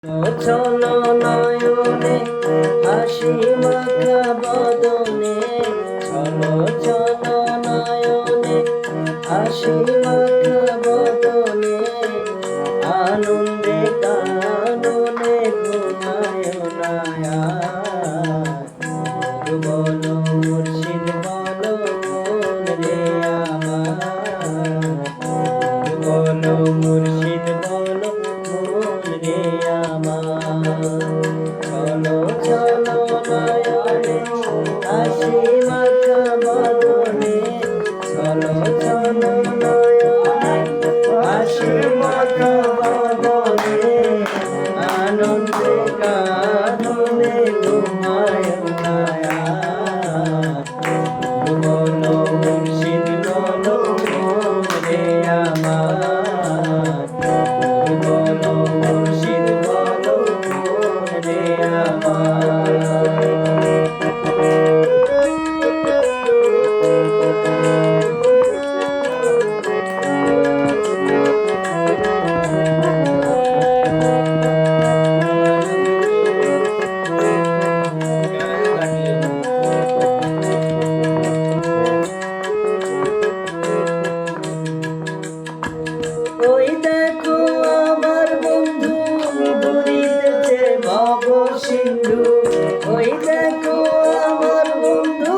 চলো নয়নে হাসি মাখা বদনে, চলো চলো নয়নে হাসি মাখা বদনে, আনন্দে কাননে ঘুমায় না। বলো মুর্শিদ বলো মন রে আমার, বলো মুর্শিদ বলো মন রে আমার। চলো চলো নয়নে হাসি মাখা বদনে, চলো চলো নয়নে হাসি মাখা বদনে, আনন্দে কাননে ঘুমায় না। বলো মুর্শিদ বলো মন রে আমার, বলো মুর্শিদ বলো মন রে আমার। ওই দেখো আমার বন্ধু ঘুরিতেছে ভব সিন্ধু, ওই দেখো আমার বন্ধু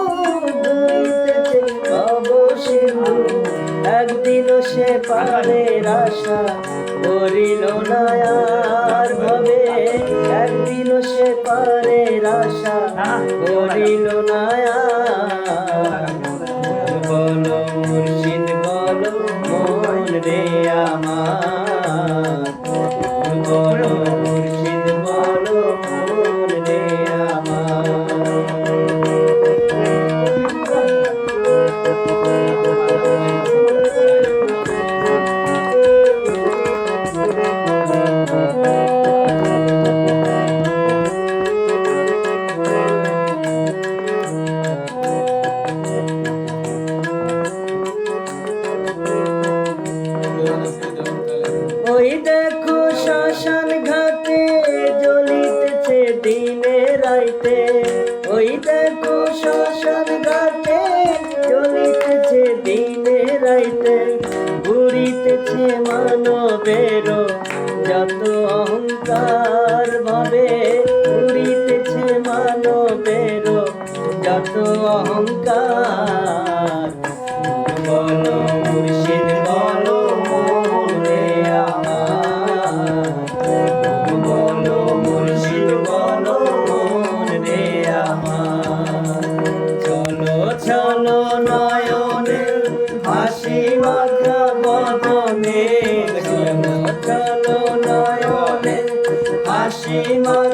ঘুরিতেছে ভব সিন্ধু। একদিনও সে পারের আশা করিল না আর ভাবে, একদিনও সে পারের আশা করিল না আর। বলো মুর্শিদ বলো মন রে আমার, বলো মুর্শিদ বলো মন রে আমার। ওই দেখো শ্মশান ঘাটে জ্বলিতেছে দিনে রাইতে, ওই দেখো শ্মশান ঘাটে জ্বলিতেছে দিনে রাইতে। ঘুরিতেছে মানবের যত অহংকার ভাবে, ঘুরিতেছে মানবের যত অহংকার। বলো মুর্শিদ বলো মন রে আমার, বলো মুর্শিদ বলো মন রে আমার। চলো চলো নয়নে হাসি মাখা বদনে, চলো চলো নয়নে হাসি মাখা